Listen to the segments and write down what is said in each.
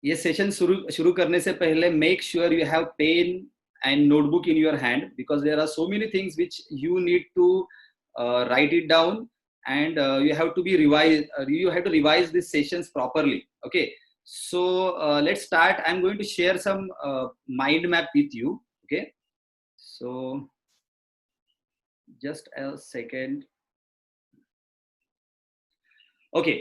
ये सेशन शुरू शुरू करने से पहले make sure you have pen and notebook in your hand because there are so many things which you need to write it down and you have to be you have to revise these sessions properly. Okay, so let's start. I'm going to share some mind map with you. Okay, so just a second. Okay,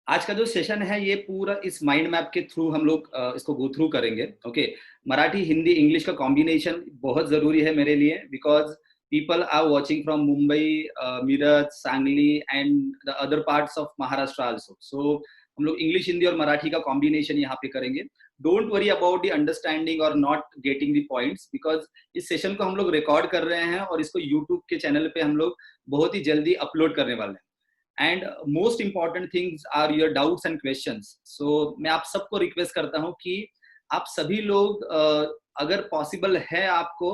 आज का जो session है ये पूरा इस mind map के through हम लोग इसको गो थ्रू करेंगे. ओके, मराठी हिंदी इंग्लिश का कॉम्बिनेशन बहुत जरूरी है मेरे लिए because people are watching from Mumbai, Meerut, Sangli and the other parts of Maharashtra also. So हम लोग इंग्लिश हिंदी और मराठी का कॉम्बिनेशन यहाँ पे करेंगे. Don't worry about the understanding और not getting the points because इस सेशन को हम लोग रिकॉर्ड कर रहे हैं और इसको यूट्यूब के चैनल पे हम लोग बहुत ही जल्दी अपलोड करने वाले हैं. And most important things are your doubts and questions. So मैं आप सबको रिक्वेस्ट करता हूँ कि आप सभी लोग अगर पॉसिबल है आपको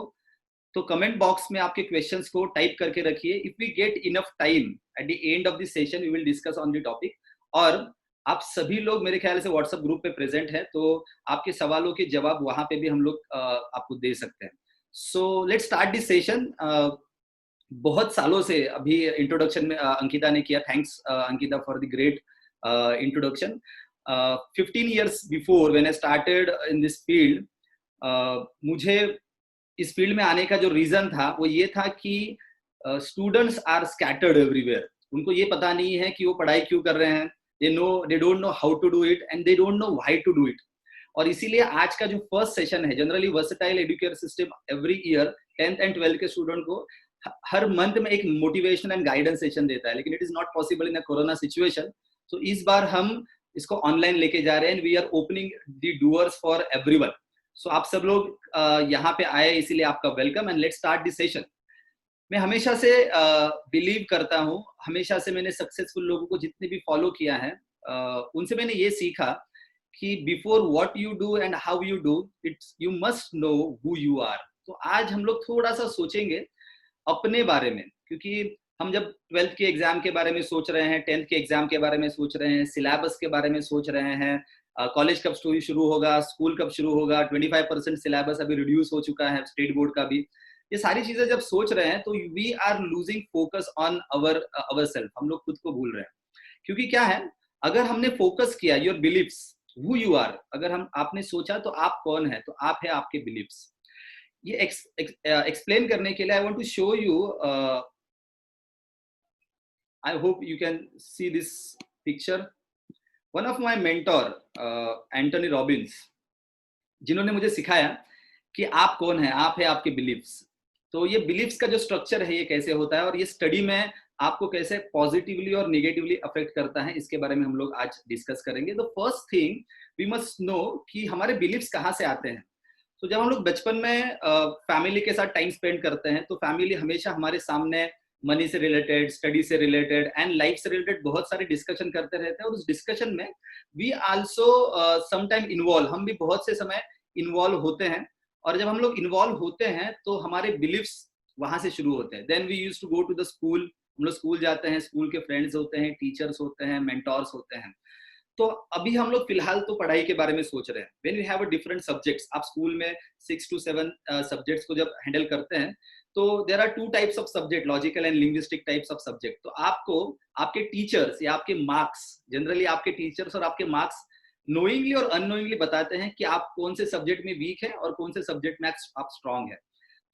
तो कमेंट बॉक्स में आपके क्वेश्चंस को टाइप करके रखिए. If we get enough time at the end of the session we will discuss on the topic. और आप सभी लोग मेरे ख्याल से व्हाट्सएप ग्रुप पे प्रेजेंट है तो आपके सवालों के जवाब वहां पे भी हम लोग आपको दे सकते हैं. So let's start this session. बहुत सालों से अभी इंट्रोडक्शन में अंकिता ने किया. Thanks Ankita for the great introduction. 15 years before when I started in this field, मुझे इस फील्ड में आने का जो रीजन था वो ये था कि स्टूडेंट्स आर स्कैटर्ड एवरीवेयर. उनको ये पता नहीं है कि वो पढ़ाई क्यों कर रहे हैं. They don't know how to do it and they don't know why to do it. और इसीलिए आज का जो फर्स्ट सेशन है, generally versatile education system every year 10th and 12th के स्टूडेंट को हर मंथ में एक मोटिवेशन एंड गाइडेंस सेशन देता है, लेकिन it is not possible in a corona situation. तो इस बार हम इसको ऑनलाइन लेके जा रहे हैं. We are opening the doors for everyone. So आप सब लोग यहाँ पे आए इसीलिए आपका welcome and let's start this session. मैं हमेशा से बिलीव करता हूँ, हमेशा से मैंने सक्सेसफुल लोगों को जितने भी फॉलो किया है उनसे मैंने ये सीखा कि before what you do and how you do its you must know who you are. तो आज हम लोग थोड़ा सा सोचेंगे अपने बारे में, क्योंकि हम जब 12th के एग्जाम के बारे में सोच रहे हैं, 10th के एग्जाम के बारे में सोच रहे हैं, सिलेबस के बारे में सोच रहे हैं, कॉलेज कब शुरू होगा, स्कूल कब शुरू होगा, 25% सिलेबस अभी रिड्यूस हो चुका है स्टेट बोर्ड का भी. ये सारी चीजें जब सोच रहे हैं तो we are losing focus on our self. हम लोग खुद को भूल रहे हैं. क्योंकि क्या है, अगर हमने फोकस किया your beliefs, who you are, अगर हम आपने सोचा तो आप कौन है, तो आप है आपके बिलीव्स. ये एक्सप्लेन करने के लिए I want to show you, I hope you can see this picture. One of my mentor Anthony Robbins, जिन्होंने मुझे सिखाया कि आप कौन है, आप है आपके बिलीव्स. तो ये बिलीव्स का जो स्ट्रक्चर है ये कैसे होता है और ये स्टडी में आपको कैसे पॉजिटिवली और निगेटिवली अफेक्ट करता है, इसके बारे में हम लोग आज डिस्कस करेंगे. तो first thing we must know कि हमारे बिलीव्स कहाँ से आते हैं. तो जब हम लोग बचपन में फैमिली के साथ टाइम स्पेंड करते हैं तो फैमिली हमेशा हमारे सामने मनी से रिलेटेड, स्टडी से रिलेटेड एंड लाइफ से रिलेटेड बहुत सारे डिस्कशन करते रहते हैं. और उस डिस्कशन में वी आल्सो समटाइम इन्वॉल्व, हम भी बहुत से समय इन्वॉल्व होते हैं. और जब हम लोग इन्वॉल्व होते हैं तो हमारे बिलीव्स वहां से शुरू होते हैं. Then we used to go to the school. हम लोग स्कूल जाते हैं, स्कूल के फ्रेंड्स होते हैं, टीचर्स होते हैं, मेंटोर्स होते हैं. तो अभी हम लोग फिलहाल तो पढ़ाई के बारे में सोच रहे हैं. When we have a different subjects, आप स्कूल में 6 to 7 सब्जेक्ट्स को जब हैंडल करते हैं तो there are 2 types of subject, logical and linguistic types of subject. तो आपको आपके टीचर्स या आपके मार्क्स, जनरली आपके टीचर्स और आपके मार्क्स नोइंगली और अननोइंगली बताते हैं कि आप कौन से सब्जेक्ट में वीक है और कौन से सब्जेक्ट में आप स्ट्रांग है.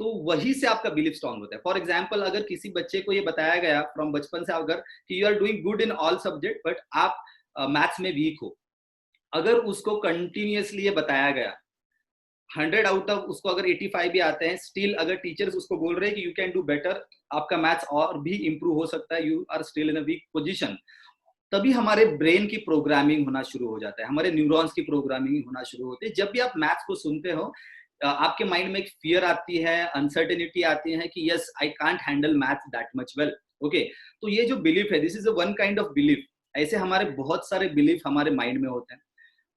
तो वही से आपका बिलीफ स्ट्रांग होता है. फॉर एग्जाम्पल, अगर किसी बच्चे को ये बताया गया फ्रॉम बचपन से अगर कि you are doing good in all subject but आप मैथ्स में वीक हो, अगर उसको कंटिन्यूअसली ये बताया गया 100 आउट ऑफ उसको अगर 85 भी आते हैं, स्टिल अगर टीचर्स उसको बोल रहे हैं कि यू कैन डू बेटर, आपका मैथ्स और भी इंप्रूव हो सकता है, you are still in a weak position, तभी हमारे ब्रेन की प्रोग्रामिंग होना शुरू हो जाता है, हमारे न्यूरॉन्स की प्रोग्रामिंग होना शुरू होती है. जब भी आप मैथ्स को सुनते हो आपके माइंड में एक फियर आती है, अनसर्टेनिटी आती है कि yes I can't handle maths that much well. Okay, तो ये जो बिलीफ है, this is a one kind of belief. ऐसे हमारे बहुत सारे बिलीफ हमारे माइंड में होते हैं.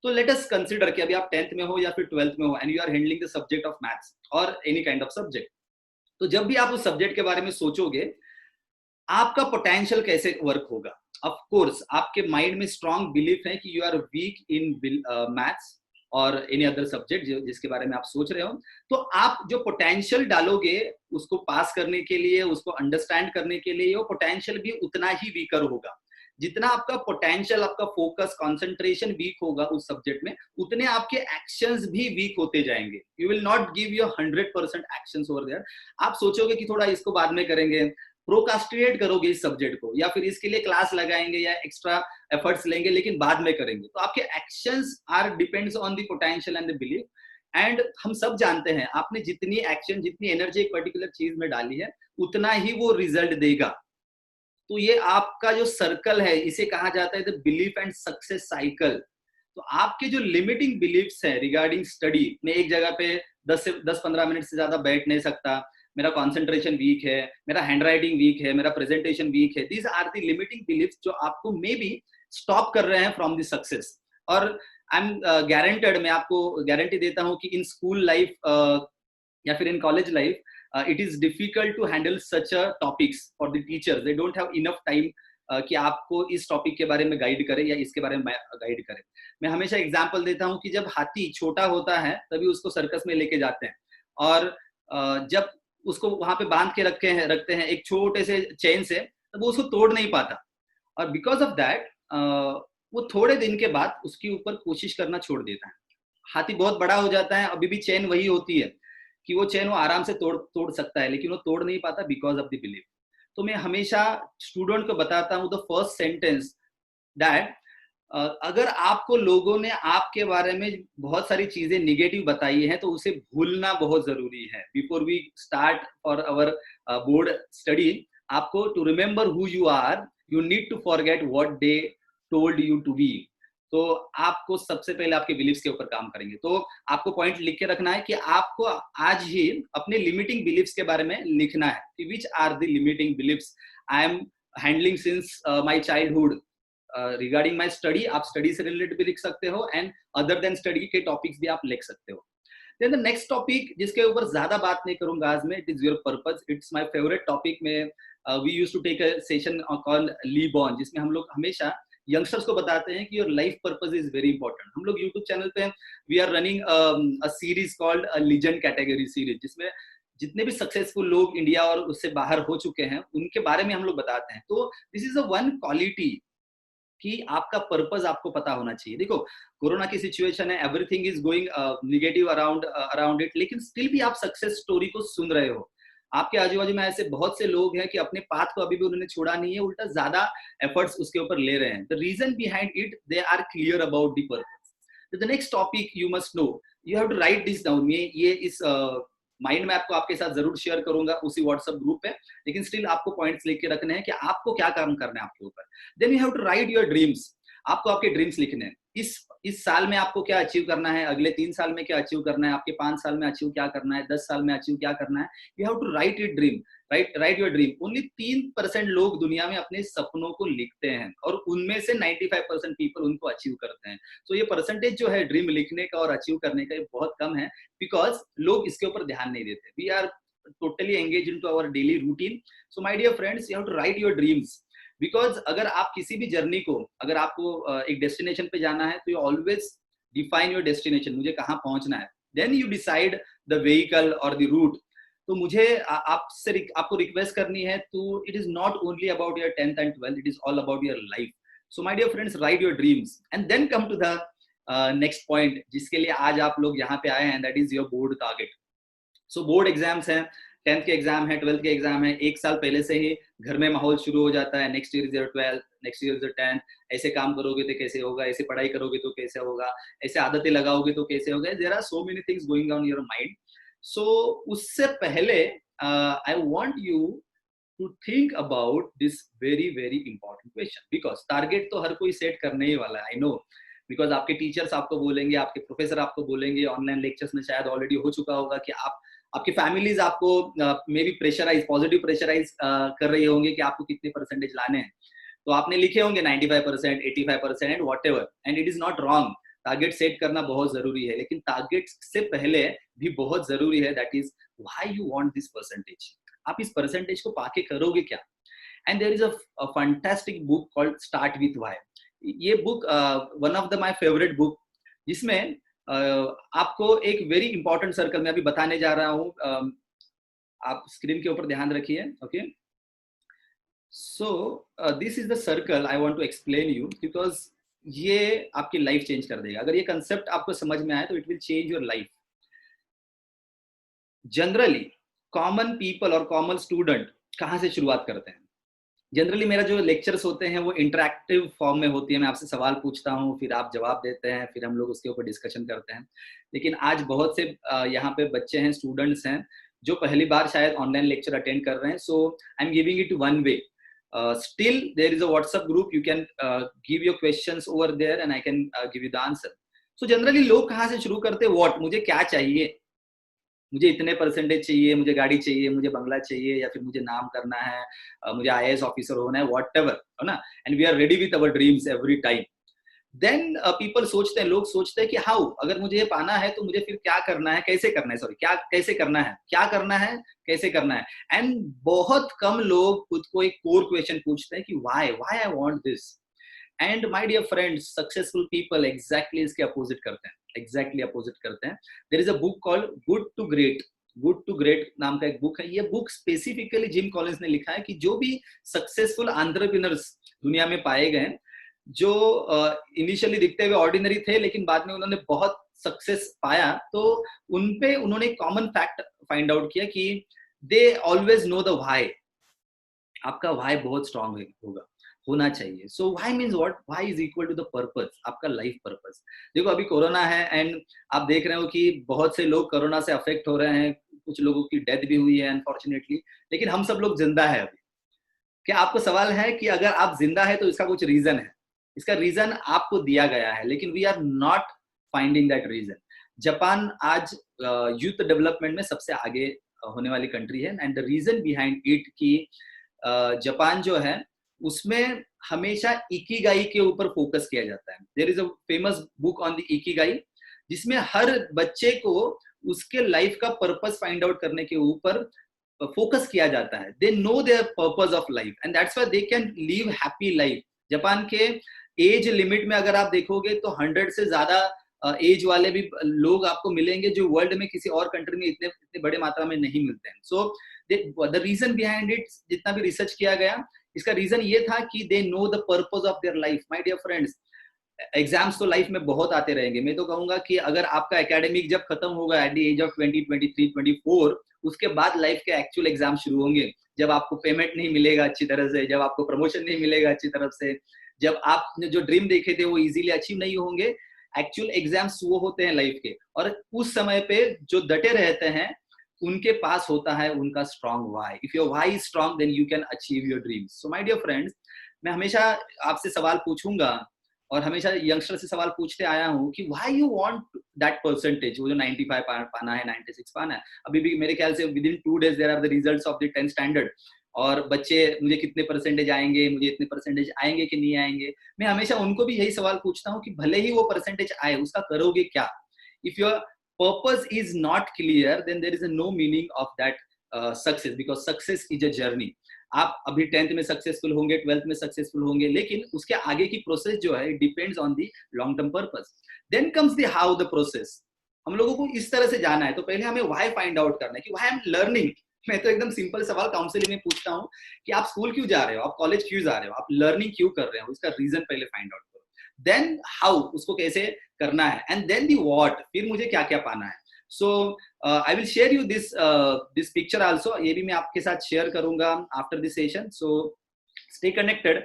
तो लेट अस कंसीडर कि अभी आप 10th में हो या फिर 12th में हो and you are handling the subject of maths और एनी काइंड ऑफ सब्जेक्ट. तो जब भी आप उस सब्जेक्ट के बारे में सोचोगे, आपका पोटेंशियल कैसे वर्क होगा. ऑफ कोर्स आपके माइंड में स्ट्रॉन्ग बिलीफ है कि you are weak in maths और एनी अदर सब्जेक्ट जिसके बारे में आप सोच रहे हो, तो आप जो पोटेंशियल डालोगे उसको पास करने के लिए, उसको अंडरस्टैंड करने के लिए, वो पोटेंशियल भी उतना ही वीकर होगा। जितना आपका पोटेंशियल, आपका फोकस, कंसंट्रेशन वीक होगा उस सब्जेक्ट में, उतने आपके एक्शंस भी वीक होते जाएंगे। You will not give your 100% actions over there. आप सोचोगे कि थोड़ा इसको बाद में करेंगे, प्रोकास्टिनेट करोगे इस सब्जेक्ट को, या फिर इसके लिए क्लास लगाएंगे या एक्स्ट्रा एफर्ट्स लेंगे लेकिन बाद में करेंगे। तो आपके actions are depends on the potential and the belief. And हम सब जानते हैं आपने जितनी एक्शन, जितनी एनर्जी एक पर्टिकुलर चीज में डाली है, उतना ही वो रिजल्ट देगा। तो ये आपका जो सर्कल है, इसे कहा जाता है the belief and success cycle. तो आपके जो लिमिटिंग बिलीफ्स है रिगार्डिंग स्टडी, मैं एक जगह पे 10 से 15 मिनट से ज्यादा बैठ नहीं सकता, मेरा कंसंट्रेशन वीक है, मेरा हैंडराइटिंग वीक है, मेरा प्रेजेंटेशन वीक है, these are the limiting beliefs जो आपको मे बी स्टॉप कर रहे हैं फ्रॉम द सक्सेस। और आई एम गारंटेड, मैं आपको गारंटी देता हूं कि इन स्कूल लाइफ या फिर in college life it is difficult to handle such a topics for the teachers. They don't have enough time कि आपको इस टॉपिक के बारे में गाइड करे या इसके बारे में गाइड करे। मैं हमेशा एग्जांपल देता हूँ कि जब हाथी छोटा होता है तभी उसको सर्कस में लेके जाते हैं, और जब उसको वहां पे बांध के रखते हैं एक छोटे से चेन से, तब वो उसको तोड़ नहीं पाता। और बिकॉज ऑफ दैट वो थोड़े दिन के बाद उसके ऊपर कोशिश करना छोड़ देता है। हाथी बहुत बड़ा हो जाता है, अभी भी चेन वही होती है कि वो चेन वो आराम से तोड़ सकता है, लेकिन वो तोड़ नहीं पाता बिकॉज ऑफ द बिलीफ। तो मैं हमेशा स्टूडेंट को बताता हूँ द फर्स्ट सेंटेंस दैट अगर आपको लोगों ने आपके बारे में बहुत सारी चीजें निगेटिव बताई हैं तो उसे भूलना बहुत जरूरी है। Before we start for our board study, आपको to remember who you are, you need to forget what they told you to be. तो आपको सबसे पहले आपके बिलीफ्स के ऊपर काम करेंगे। तो आपको पॉइंट लिख के रखना है कि आपको आज ही अपने लिमिटिंग बिलीफ्स के बारे में लिखना है कि which are the limiting beliefs I am handling since my childhood regarding my study. आप स्टडी से रिलेटेड भी लिख सकते हो एंड अदर देन स्टडी के टॉपिक्स भी आप लिख सकते हो। देन द नेक्स्ट टॉपिक जिसके ऊपर ज्यादा बात नहीं करूंगा आज में, it is your purpose. It's my favourite topic में we used to take a session called live on, जिसमें हम लोग हमेशा यंगस्टर्स को बताते हैं कि your life purpose is very important. हम लोग यूट्यूब चैनल पे we are running a series called a legend category series, जिसमें जितने भी सक्सेसफुल लोग इंडिया और उससे बाहर हो चुके हैं उनके बारे में हम लोग बताते हैं। तो this is a one quality कि आपका पर्पस आपको पता होना चाहिए। देखो कोरोना की सिचुएशन है, everything is going negative around it, लेकिन स्टिल भी आप सक्सेस स्टोरी को सुन रहे हो। आपके आजू बाजू में ऐसे बहुत से लोग हैं कि अपने पाथ को अभी भी उन्होंने छोड़ा नहीं है, उल्टा ज्यादा एफर्ट्स उसके ऊपर ले रहे हैं। The reason behind it, they are clear about the purpose. The next topic you must know, you have to write this down. ये इस माइंड मैप को आपके साथ जरूर शेयर करूंगा उसी व्हाट्सएप ग्रुप पे, लेकिन स्टिल आपको पॉइंट्स लिख के रखने हैं कि आपको क्या काम करना है आपके ऊपर। Then you have to write your dreams. आपको आपके ड्रीम्स लिखने हैं। इस साल में आपको क्या अचीव करना है, अगले 3 साल में क्या अचीव करना है, आपके 5 साल में अचीव क्या करना है, 10 साल में अचीव क्या करना है। You have to write your dream, write your dream. Only 3% लोग दुनिया में अपने सपनों को लिखते हैं और उनमें से 95% पीपल उनको अचीव करते हैं। तो ये परसेंटेज जो है ड्रीम लिखने का और अचीव करने का, ये बहुत कम है, बिकॉज लोग इसके ऊपर ध्यान नहीं देते। We are totally engaged into our daily routine. So my dear friends, you have to write your dreams. Because अगर आप किसी भी जर्नी को, अगर आपको एक डेस्टिनेशन पे जाना है तो you always define your destination, मुझे कहाँ पहुंचना है। Then you decide the vehicle और द रूट। तो मुझे आपको रिक्वेस्ट करनी है, तो it is not only about your 10th and 12th, it is all about your life. So my dear friends, write your dreams and then come to the next point जिसके लिए आज आप लोग यहाँ पे आए हैं, that is your board target. So board exams हैं, 10th के एग्जाम है, 12th के एग्जाम है। एक साल पहले से ही घर में माहौल शुरू हो जाता है, next year is your 12th, next year is your 10th, ऐसे काम करोगे तो कैसे होगा, ऐसे पढ़ाई करोगे तो कैसे होगा, ऐसे आदतें लगाओगे तो कैसे होगा। There are so many things going on your mind. So उससे पहले I want you to think about this very very important question, because target तो हर कोई सेट करने ही वाला है, आई नो। बिकॉज आपके टीचर्स आपको बोलेंगे, आपके प्रोफेसर आपको बोलेंगे, ऑनलाइन लेक्चर्स में शायद ऑलरेडी हो चुका होगा कि आपकी फैमिलीज आपको may be pressurise, positive pressurise कर रही होंगे कि आपको कितने परसेंटेज लाने हैं। तो आपने लिखे होंगे 95%, 85% and what ever, and it is not wrong. Target set करना बहुत जरूरी है, लेकिन टारगेट से पहले भी बहुत जरूरी है, that is why you want this percentage. आप इस परसेंटेज को पाके करोगे क्या। and there is a fantastic book called Start with Why. ये book one of the my favourite book, जिसमें आपको एक वेरी इंपॉर्टेंट सर्कल मैं अभी बताने जा रहा हूँ. आप स्क्रीन के ऊपर ध्यान रखिए. Okay, so this is the circle I want to explain you, because ये आपकी लाइफ चेंज कर देगा. अगर ये कंसेप्ट आपको समझ में आए तो it will change your life. Generally common people और कॉमन स्टूडेंट कहाँ से शुरुआत करते हैं? जनरली मेरा जो लेक्चर्स होते हैं वो इंटरैक्टिव फॉर्म में होती है. मैं आपसे सवाल पूछता हूँ, फिर आप जवाब देते हैं, फिर हम लोग उसके ऊपर डिस्कशन करते हैं. लेकिन आज बहुत से यहाँ पे बच्चे हैं, स्टूडेंट्स हैं, जो पहली बार शायद ऑनलाइन लेक्चर अटेंड कर रहे हैं. So I am giving it one way. Still there is a WhatsApp group, you can give your questions over there and I can give you the answer. So generally लोग कहाँ से शुरू करते हैं? What, मुझे क्या चाहिए, मुझे इतने परसेंटेज चाहिए, मुझे गाड़ी चाहिए, मुझे बंगला चाहिए, या फिर मुझे नाम करना है, मुझे IAS ऑफिसर होना है, whatever, है ना. And we are ready with our dreams every time. Then people सोचते हैं, लोग सोचते हैं कि हाउ, अगर मुझे ये पाना है तो मुझे फिर क्या करना है, कैसे करना है, सॉरी, क्या कैसे करना है, क्या करना है, कैसे करना है. एंड बहुत कम लोग खुद को एक कोर क्वेश्चन पूछते हैं कि why I want this. And my dear friends, successful people exactly इसके अपोजिट करते हैं, एग्जैक्टली अपोजिट करते हैं. There is a book called good to great. Good to great नाम का एक बुक है. ये बुक स्पेसिफिकली जिम कॉलिंस ने लिखा है कि जो भी सक्सेसफुल एंटरप्रेन्योर्स दुनिया में पाए गए, जो इनिशियली दिखते हुए ऑर्डिनरी थे लेकिन बाद में उन्होंने बहुत सक्सेस पाया, तो उनपे उन्होंने कॉमन फैक्ट फाइंड आउट किया कि they always know the why. आपका व्हाई बहुत स्ट्रांग होगा, होना चाहिए. So why means what? Why is equal to the purpose, आपका लाइफ पर्पस. देखो अभी कोरोना है एंड आप देख रहे हो कि बहुत से लोग कोरोना से अफेक्ट हो रहे हैं, कुछ लोगों की डेथ भी हुई है अनफॉर्चुनेटली, लेकिन हम सब लोग जिंदा है अभी. क्या आपको सवाल है कि अगर आप जिंदा है तो इसका कुछ रीजन है? इसका रीजन आपको दिया गया है, लेकिन we are not finding that reason. Japan आज यूथ डेवलपमेंट में सबसे आगे होने वाली कंट्री है, and the reason behind it कि जापान जो है उसमें हमेशा इकिगाई के ऊपर फोकस किया जाता है. There is a famous book on the ikigai, जिसमें हर बच्चे को उसके लाइफ का पर्पस फाइंड आउट करने के ऊपर फोकस किया जाता है. They know there purpose of life and that's why they can live happy life. Japan के एज लिमिट में अगर आप देखोगे तो 100 से ज्यादा एज वाले भी लोग आपको मिलेंगे, जो वर्ल्ड में किसी और कंट्री में इतने इतने बड़े मात्रा में नहीं मिलते हैं. So the reason behind it, जितना भी रिसर्च किया गया, इसका रीजन ये था कि they know the purpose of their life. My dear friends, exams तो लाइफ में बहुत आते रहेंगे. मैं तो कहूंगा कि अगर आपका एकेडमिक जब खत्म होगा एट द एज ऑफ 20, 23, 24, उसके बाद लाइफ के एक्चुअल एग्जाम शुरू होंगे, जब आपको पेमेंट नहीं मिलेगा अच्छी तरह से, जब आपको प्रमोशन नहीं मिलेगा अच्छी तरफ से, जब आपने जो ड्रीम देखे थे वो इजीली अचीव नहीं होंगे. एक्चुअल एग्जाम्स वो होते हैं लाइफ के, और उस समय पे जो डटे रहते हैं उनके पास होता है उनका strong why. If your why is strong then you can achieve your dreams. So my dear friends, मैं हमेशा आपसे सवाल पूछूंगा और हमेशा यंगस्टर से सवाल पूछते आया हूँ कि why you want that percentage, वो जो 95 पाना है, 96 पाना है. अभी भी मेरे ख्याल से within 2 days there are the results of the 10th standard, और बच्चे मुझे कितने परसेंटेज आएंगे, मुझे इतने परसेंटेज आएंगे कि नहीं आएंगे. मैं हमेशा उनको भी यही सवाल पूछता हूँ कि भले ही वो परसेंटेज आए, उसका करोगे क्या? If your purpose is not clear then there is no meaning of that success, because success is a journey. आप अभी 10th में सक्सेसफुल होंगे, 12th में सक्सेसफुल होंगे, लेकिन उसके आगे की प्रोसेस जो है depends on the long term purpose. Then comes the how the process. हम लोगों को इस तरह से जाना है, तो पहले हमें व्हाई फाइंड आउट करना है कि व्हाई आई एम लर्निंग. मैं तो एकदम सिंपल सवाल काउंसलिंग में पूछता हूँ कि आप स्कूल क्यों जा रहे हो, आप कॉलेज क्यों जा रहे हो, आप लर्निंग क्यों कर रहे हो, इसका रीजन पहले फाइंड आउट करो. देन हाउ, उसको कैसे करना है, एंड देन दी व्हाट, फिर मुझे क्या क्या पाना है. So I will share you this picture also. ये भी मैं आपके साथ शेयर करूंगा after this session. So stay connected.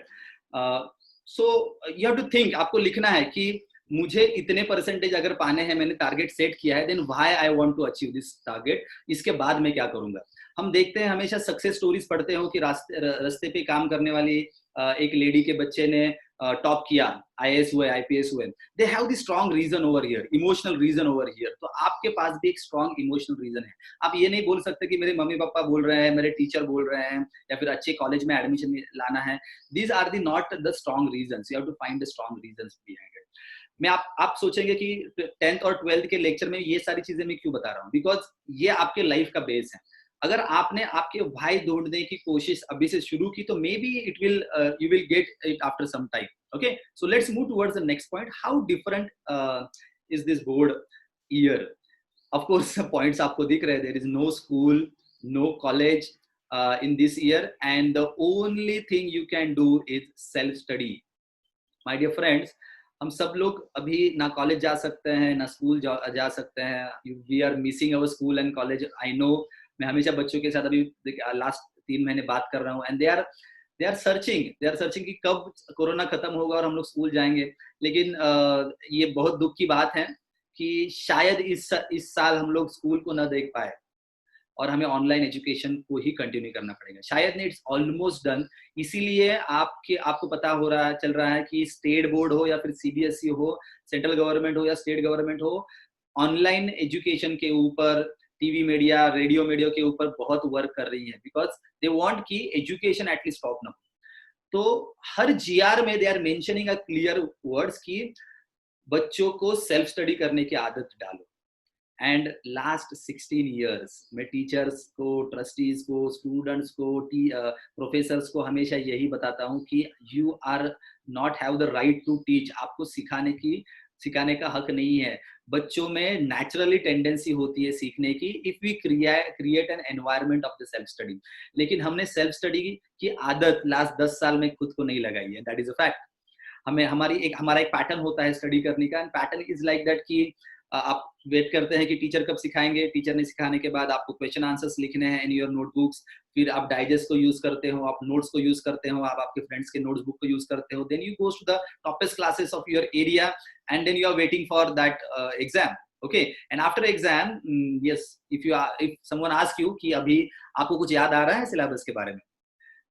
So you have to think, आपको लिखना है कि मुझे इतने परसेंटेज अगर पाने हैं, मैंने टारगेट सेट किया है, then why I want to achieve this target, इसके बाद मैं क्या करूंगा. हम देखते हैं हमेशा सक्सेस स्टोरीज पढ़ते हो कि रास्ते पे काम करने वाली एक लेडी के बच्चे ने टॉप किया, IAS हुए, IPS हुए. They have the strong reason over here, emotional reason over here. तो आपके पास भी एक स्ट्रॉन्ग इमोशनल रीजन है. आप ये नहीं बोल सकते कि मेरे मम्मी पापा बोल रहे हैं, मेरे टीचर बोल रहे हैं, या फिर अच्छे कॉलेज में एडमिशन लाना है. These are the not the strong reasons. You have to find the strong reasons behind it. मैं आप सोचेंगे कि 10th और 12th के लेक्चर में ये सारी चीजें मैं क्यों बता रहा हूँ, बिकॉज ये आपके लाइफ का बेस है. अगर आपने आपके भाई ढूंढने की कोशिश अभी से शुरू की तो maybe it will you will get it after some time. Okay, so let's move towards the next point. How different is this board year? Of course, points आपको दिख रहे हैं. There is no school, no college in this year, and the only thing you can do is self study. My dear friends, हम सब लोग अभी ना college जा सकते हैं ना स्कूल जा सकते हैं. We are missing our school and college. I know, मैं हमेशा बच्चों के साथ अभी लास्ट 3 महीने बात कर रहा हूँ, एंड दे आर सर्चिंग कि कब कोरोना खत्म होगा और हम लोग स्कूल जाएंगे. लेकिन ये बहुत दुख की बात है कि शायद इस साल हम लोग स्कूल को ना देख पाए और हमें ऑनलाइन एजुकेशन को ही कंटिन्यू करना पड़ेगा. शायद नहीं, इट्स ऑलमोस्ट डन. इसीलिए आपको पता चल रहा है कि स्टेट बोर्ड हो या फिर सीबीएसई हो, सेंट्रल गवर्नमेंट हो या स्टेट गवर्नमेंट हो, ऑनलाइन एजुकेशन के ऊपर टीवी मीडिया, रेडियो मीडिया के ऊपर बहुत वर्क कर रही है, बिकॉज दे वांट कि एजुकेशन एटलीस्ट स्टॉप ना हो. तो हर जीआर में they are mentioning a clear words कि बच्चों को सेल्फ स्टडी करने की आदत डालो. एंड लास्ट 16 years मैं टीचर्स को, ट्रस्टीज को, स्टूडेंट्स को, प्रोफेसर्स को हमेशा यही बताता हूँ कि you are not have the right to teach. आपको सिखाने का हक नहीं है. बच्चों में नेचुरली टेंडेंसी होती है सीखने की if we create an environment of the self study. लेकिन हमने सेल्फ स्टडी की आदत लास्ट 10 साल में खुद को नहीं लगाई है. That is a fact. हमारा एक पैटर्न होता है स्टडी करने का, and pattern is like that कि आप वेट करते हैं कि टीचर कब सिखाएंगे. टीचर ने सिखाने के बाद आपको क्वेश्चन आंसर्स लिखने हैं इन योर नोटबुक्स. फिर आप डाइजेस्ट को यूज करते हो, आप नोट्स को यूज करते हो, आप आपके फ्रेंड्स के नोट्स बुक को यूज करते हो. Then you goes to the toppest classes of your area and then you are waiting for that exam. Okay, and after exam, yes, if someone asks you कि अभी आपको कुछ याद आ रहा है सिलेबस के बारे में,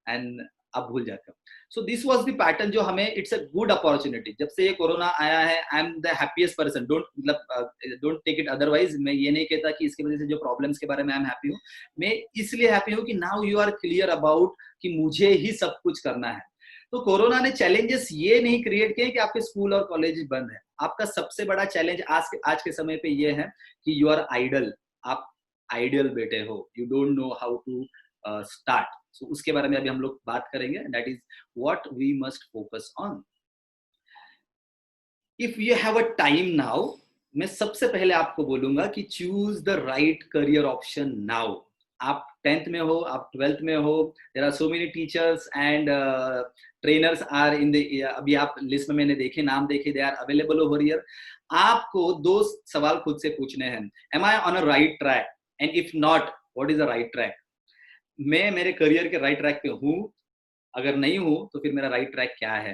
and आप भूल जाते हो. So this was the pattern जो हमें, it's a good opportunity. जब से ये कोरोना आया है, I am the happiest person. Don't take it otherwise. मैं ये नहीं कहता कि इसकी वजह से जो प्रॉब्लम्स के बारे में I am happy हूँ. मैं इसलिए हैप्पी हूँ कि now you are clear about कि मुझे ही सब कुछ करना है. तो कोरोना ने चैलेंजेस ये नहीं क्रिएट किए कि आपके स्कूल और कॉलेज बंद है. आपका सबसे बड़ा चैलेंज आज के समय पे ये है कि यू आर आइडल. आप आइडियल बेटे हो. You don't know how to start. So उसके बारे में अभी हम लोग बात करेंगे. That is what we must focus on. If you have a time now, मैं सबसे पहले आपको बोलूंगा कि choose the right career option now. आप 10th में हो, आप 12th में हो, there are so many teachers and trainers are in the, अभी आप लिस्ट में मैंने देखे, नाम देखे, they are available over here. आपको 2 सवाल खुद से पूछने हैं. Am I on a right track? And if not, what is a right track? मैं मेरे करियर के राइट ट्रैक पे हूँ? अगर नहीं हूँ तो फिर मेरा राइट ट्रैक क्या है?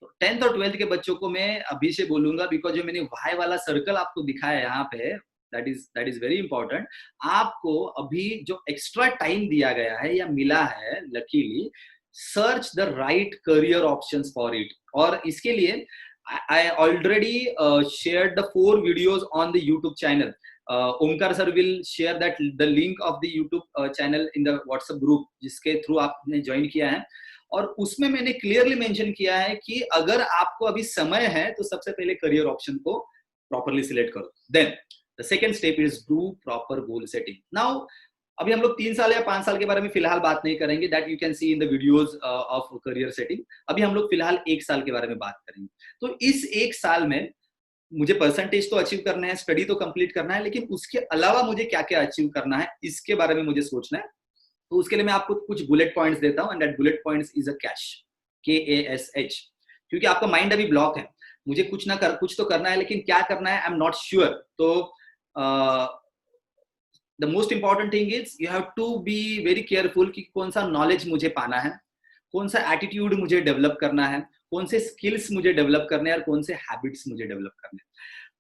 तो 10th और 12th के बच्चों को मैं अभी से बोलूंगा, बिकॉज जो मैंने वाई वाला सर्कल आपको दिखाया यहाँ पे, दैट इज वेरी इंपॉर्टेंट. आपको अभी जो एक्स्ट्रा टाइम दिया गया है या मिला है luckily, search the right career options for it. और इसके लिए I already shared the 4 videos on the YouTube channel. Omkar sir will share the link of the YouTube channel in the WhatsApp group जिसके through आपने join किया है. और उसमें मैंने क्लियरली मेंशन किया है कि अगर आपको अभी समय है तो सबसे पहले करियर ऑप्शन को प्रॉपरली सिलेक्ट करो. Then the second step is do proper goal setting. Now अभी हम लोग 3 साल या 5 साल के बारे में फिलहाल बात नहीं करेंगे. That you can C in the videos of career setting. अभी हम लोग फिलहाल 1 साल के बारे में बात करेंगे. तो इस 1 साल में मुझे परसेंटेज तो अचीव करना है, स्टडी तो कंप्लीट करना है, लेकिन उसके अलावा मुझे क्या क्या अचीव करना है इसके बारे में मुझे सोचना है. तो उसके लिए मैं आपको कुछ बुलेट पॉइंट्स देता हूं, and that bullet points is a cash, KASH. क्योंकि आपका माइंड अभी ब्लॉक है. मुझे कुछ तो करना है, लेकिन क्या करना है आई एम नॉट श्योर. तो the most important thing is you have to be very careful कि कौन सा नॉलेज मुझे पाना है, कौन सा एटीट्यूड मुझे डेवलप करना है, कौन से स्किल्स मुझे डेवलप करने हैं और कौन से हैबिट्स मुझे डेवलप करने हैं.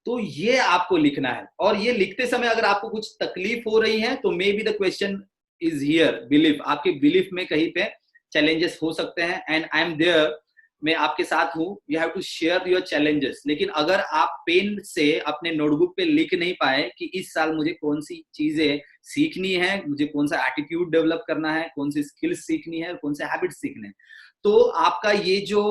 तो ये आपको लिखना है. और ये लिखते समय अगर आपको कुछ तकलीफ हो रही है तो may be the question is here belief. आपके बिलीफ में कहीं पे चैलेंजेस हो सकते हैं, एंड आई एम देयर, मैं आपके साथ हूँ. You have to share your challenges. लेकिन अगर आप पेन से अपने नोटबुक पे लिख नहीं पाए कि इस साल मुझे कौन सी चीजें सीखनी है, मुझे कौन सा एटीट्यूड डेवलप करना है, कौन सी स्किल्स सीखनी है, कौन से हैबिट्स सीखने हैं, तो आपका ये जो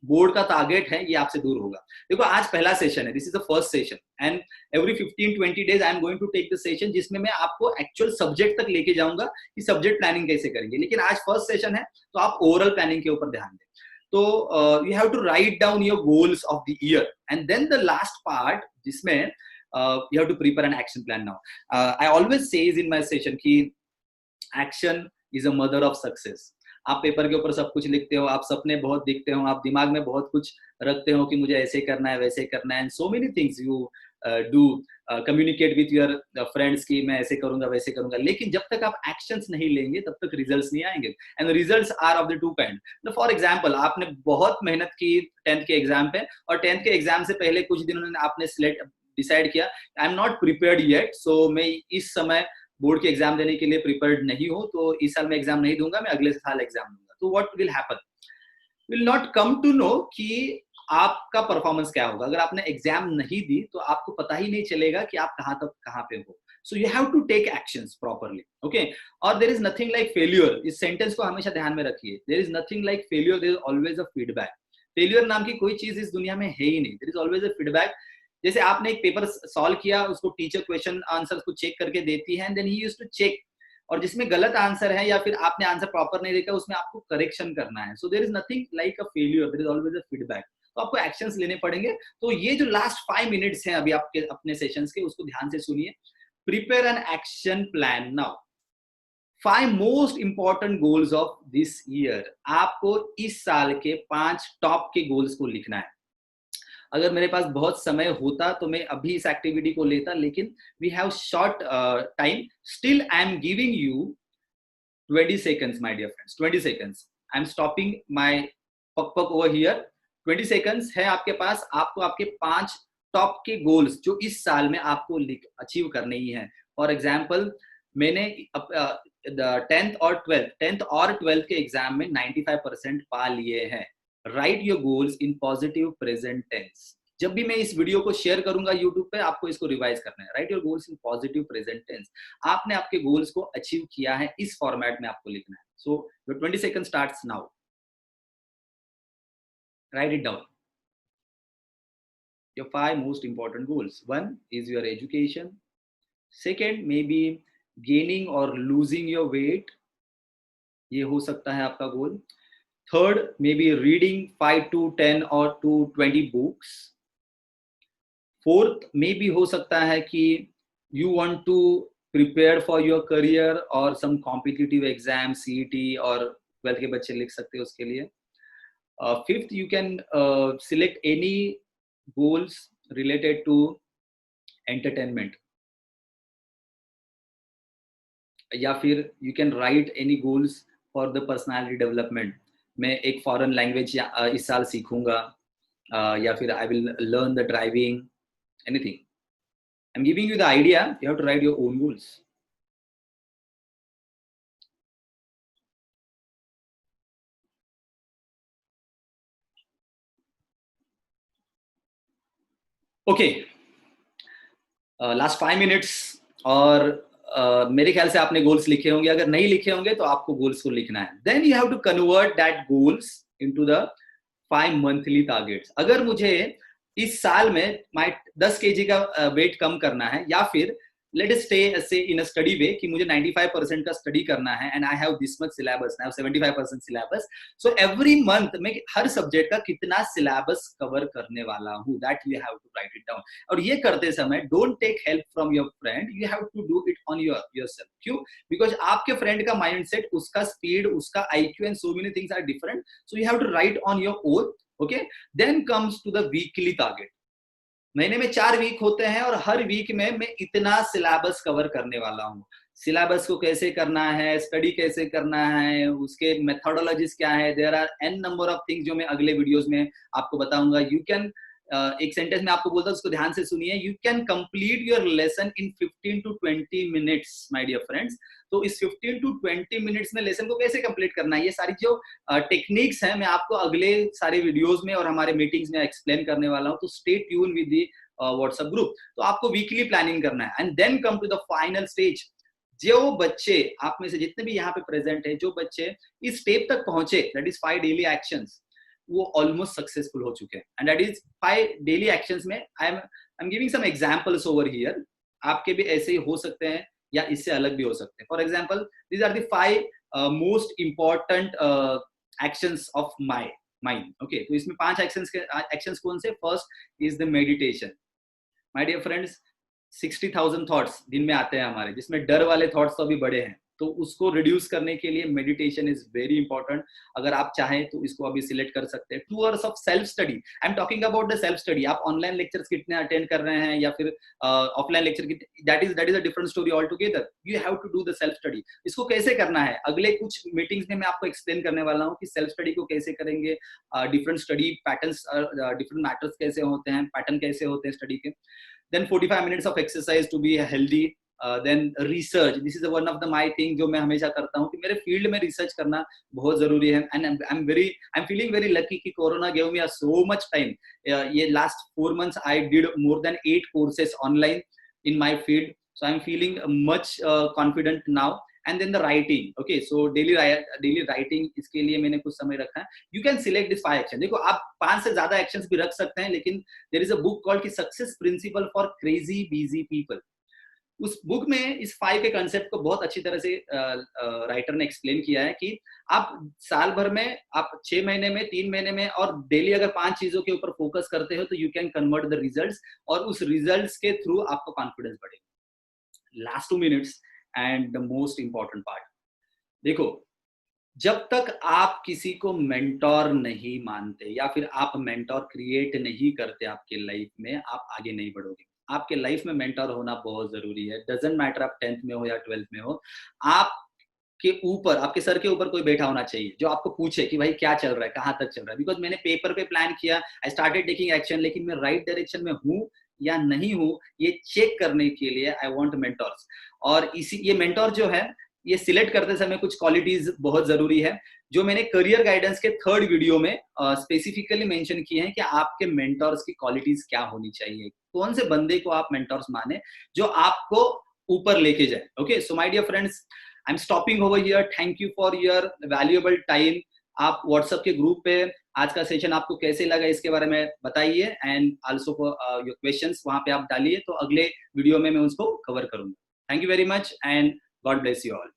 बोर्ड का टारगेट है ये आपसे दूर होगा। देखो आज पहला सेशन है, this is the first session and every 15-20 days I am going to take the session जिसमें मैं आपको एक्चुअल सब्जेक्ट तक लेके जाऊंगा कि सब्जेक्ट प्लानिंग कैसे करेंगे। लेकिन आज फर्स्ट सेशन है तो आप ओवरऑल प्लानिंग के ऊपर ध्यान दें। तो you have to write down your goals of the year and then the last part जिसमें you have to prepare an action plan. Now I always says in my session कि action is a mother of success. आप paper के ऊपर सब कुछ लिखते हो, आप सपने बहुत देखते हो, आप दिमाग में बहुत कुछ रखते हो कि मुझे ऐसे करना है वैसे करना है, and so many things you do, communicate with your friends की मैं ऐसे करूंगा वैसे करूंगा, लेकिन जब तक आप एक्शंस नहीं लेंगे तब तक रिजल्ट्स नहीं आएंगे। And results are of the two kind. For example आपने बहुत मेहनत की 10th के एग्जाम पे, और 10th के एग्जाम से पहले कुछ दिनों में आपने डिसाइड किया I am not prepared yet, so मैं इस समय बोर्ड के एग्जाम देने के लिए प्रिपेयर्ड नहीं हो, तो इस साल मैं एग्जाम नहीं दूंगा, मैं अगले साल एग्जाम दूंगा। तो what will happen, will not come to know कि आपका परफॉर्मेंस क्या होगा। अगर आपने एग्जाम नहीं दी तो आपको पता ही नहीं चलेगा कि आप कहां तक कहां पे हो। So you have to take actions properly, okay. और there is nothing like failure, इस सेंटेंस को हमेशा ध्यान में रखिए। There is nothing like failure, there is always a feedback. Failure नाम की कोई चीज इस दुनिया में है ही नहीं, there is always a feedback. जैसे आपने एक पेपर सॉल्व किया, उसको टीचर क्वेश्चन आंसर को चेक करके देती है, and then he used to check, और जिसमें गलत आंसर है या फिर आपने आंसर प्रॉपर नहीं देखा उसमें आपको करेक्शन करना है। So there is nothing like a failure, there is always a feedback. तो आपको एक्शंस लेने पड़ेंगे। तो ये जो लास्ट 5 मिनट्स हैं अभी आपके अपने सेशंस के, उसको ध्यान से सुनिए। Prepare an action plan now. 5 most important goals of this year. आपको इस साल के 5 टॉप के गोल्स को लिखना है। अगर मेरे पास बहुत समय होता तो मैं अभी इस एक्टिविटी को लेता, लेकिन we have short time, still I am giving you 20 seconds, my dear friends, 20 seconds. I'm stopping my पक over here. 20 seconds है आपके पास, आपको आपके 5 टॉप के गोल्स जो इस साल में आपको अचीव करने ही हैं। फॉर एग्जाम्पल मैंने 10th और 12th के एग्जाम में 95% पा लिए हैं। Write your goals in positive present tense. जब भी मैं इस वीडियो को शेयर करूंगा यूट्यूब पे, आपको इसको रिवाइज करना है। Write your goals in positive present tense. आपने आपके गोल्स को अचीव किया है, इस फॉर्मेट में आपको लिखना है। So your 20 seconds starts now. Right it down. Your 5 most important goals. 1 is your education. Second, maybe gaining or losing your weight. ये हो सकता है आपका गोल। Third, maybe reading 5 to 10 or to 20 books. Fourth, maybe हो सकता है कि you want to prepare for your career or some competitive exam, CET और 12th के बच्चे लिख सकते हैं उसके लिए। Fifth, you can select any goals related to entertainment, या फिर you can write any goals for the personality development. मैं एक foreign language इस साल सीखूंगा, या फिर I will learn the driving, anything. I'm giving you the idea, you have to write your own goals. Okay, last 5 minutes, और मेरे ख्याल से आपने गोल्स लिखे होंगे। अगर नहीं लिखे होंगे तो आपको गोल्स को लिखना है। Then you have to convert that goals into the 5 monthly targets. अगर मुझे इस साल में 10 kg का वेट कम करना है, या फिर लेट अस से इन अ स्टडी वे कि मुझे 95% का स्टडी करना है, and I have this much syllabus, I have 75% syllabus. So every month मैं हर सब्जेक्ट का कितना सिलेबस कवर करने वाला हूँ, that you have to write it down. और ये करते समय don't take help from your friend, you have to do it on yourself. क्यों? बिकॉज आपके फ्रेंड का माइंडसेट, उसका स्पीड, उसका IQ and so many things are different. So you have to write on your own, okay. Then comes to the weekly target. महीने में 4 week होते हैं, और हर वीक में मैं इतना सिलेबस कवर करने वाला हूँ। सिलेबस को कैसे करना है, स्टडी कैसे करना है, उसके मेथोडोलॉजीज क्या है, there are n number of things जो मैं अगले वीडियोस में आपको बताऊंगा। यू कैन एक सेंटेंस में आपको बोलता हूँ, उसको ध्यान से सुनिए। You can complete your lesson in 15 to 20 minutes, my dear friends. तो इस 15 to 20 मिनट्स में लेसन को कैसे कंप्लीट करना है, ये सारी जो टेक्निक्स हैं मैं आपको अगले सारे वीडियोस में और हमारे मीटिंग्स में एक्सप्लेन करने वाला हूँ। तो stay tune with the WhatsApp group. तो आपको वीकली प्लानिंग करना है, and then come to the final stage. जो बच्चे आप में से जितने भी यहाँ पे प्रेजेंट है, जो बच्चे इस स्टेप तक पहुंचे, दैट इज 5 डेली एक्शंस, वो ऑलमोस्ट सक्सेसफुल हो चुके हैं। And that is 5 daily actions में I am giving some examples over here. आपके भी ऐसे ही हो सकते हैं या इससे अलग भी हो सकते हैं। For example, these are the 5 most important actions of my mind. Okay, तो इसमें 5 एक्शंस कौन से? First is the meditation. My dear friends, 60,000 thoughts दिन में आते हैं हमारे, जिसमें डर वाले थॉट्स तो अभी बड़े हैं, तो उसको रिड्यूस करने के लिए मेडिटेशन इज वेरी इंपॉर्टेंट। अगर आप चाहें तो इसको अभी सिलेक्ट कर सकते हैं। 2 hours of self study, I am talking about the self study. आप ऑनलाइन लेक्चर्स कितने अटेंड कर रहे हैं या फिर ऑफलाइन लेक्चर कितने, that is a different story all together. You have to do the self study. इसको कैसे करना है, अगले कुछ मीटिंग्स में मैं आपको एक्सप्लेन करने वाला हूँ कि सेल्फ स्टडी को कैसे करेंगे, different study patterns, different matters कैसे होते हैं, पैटर्न कैसे होते हैं स्टडी के। Then 45 minutes of exercise to be healthy. Then research, this is one of the my thing जो मैं हमेशा करता हूँ कि मेरे फील्ड में रिसर्च करना बहुत जरूरी है। And I'm feeling very lucky कि corona gave me so much time. ये last 4 months I did more than 8 courses online in my field, so I'm feeling much confident now. And then the writing, okay, so daily writing, इसके लिए मैंने कुछ समय रखा है। You can select this 5 action। देखो, आप 5 से ज्यादा एक्शंस भी रख सकते हैं, लेकिन there is a book called कि success principle for crazy busy people. उस बुक में इस 5 के कंसेप्ट को बहुत अच्छी तरह से राइटर ने एक्सप्लेन किया है कि आप साल भर में, आप 6 महीने में, 3 महीने में, और डेली अगर 5 चीजों के ऊपर फोकस करते हो तो you can convert the results, और उस रिजल्ट्स के थ्रू आपको कॉन्फिडेंस बढ़ेगा। Last 2 minutes and the most important part, देखो, जब तक आप किसी को मेंटोर नहीं मानते या फिर आप मेंटोर क्रिएट नहीं करते आपके लाइफ में, आप आगे नहीं बढ़ोगे। आपके लाइफ में मेंटोर होना बहुत जरूरी है। डजंट मैटर आप 10th में हो या 12th में हो, आपके ऊपर, आपके सर के ऊपर कोई बैठा होना चाहिए जो आपको पूछे कि भाई क्या चल रहा है, कहाँ तक चल रहा है। बिकॉज मैंने पेपर पे प्लान किया, आई स्टार्टेड टेकिंग एक्शन, लेकिन मैं राइट डायरेक्शन में हूँ या नहीं हूँ, ये चेक करने के लिए आई वांट मेंटोर्स। और ये मेंटोर जो है, ये सिलेक्ट करते समय कुछ क्वालिटीज बहुत जरूरी है, जो मैंने करियर गाइडेंस के 3rd वीडियो में स्पेसिफिकली मेंशन किए हैं कि आपके मेंटोर्स की क्वालिटीज क्या होनी चाहिए, कौन से बंदे को आप मेंटोर्स माने जो आपको ऊपर लेके जाए। Okay, so my dear friends, I am stopping over here. Thank you for your valuable time. आप व्हाट्सएप के ग्रुप पे आज का सेशन आपको कैसे लगा इसके बारे में बताइए, and also for your questions वहां पे आप डालिए, तो अगले वीडियो में मैं उसको कवर करूंगा। Thank you very much and God bless you all.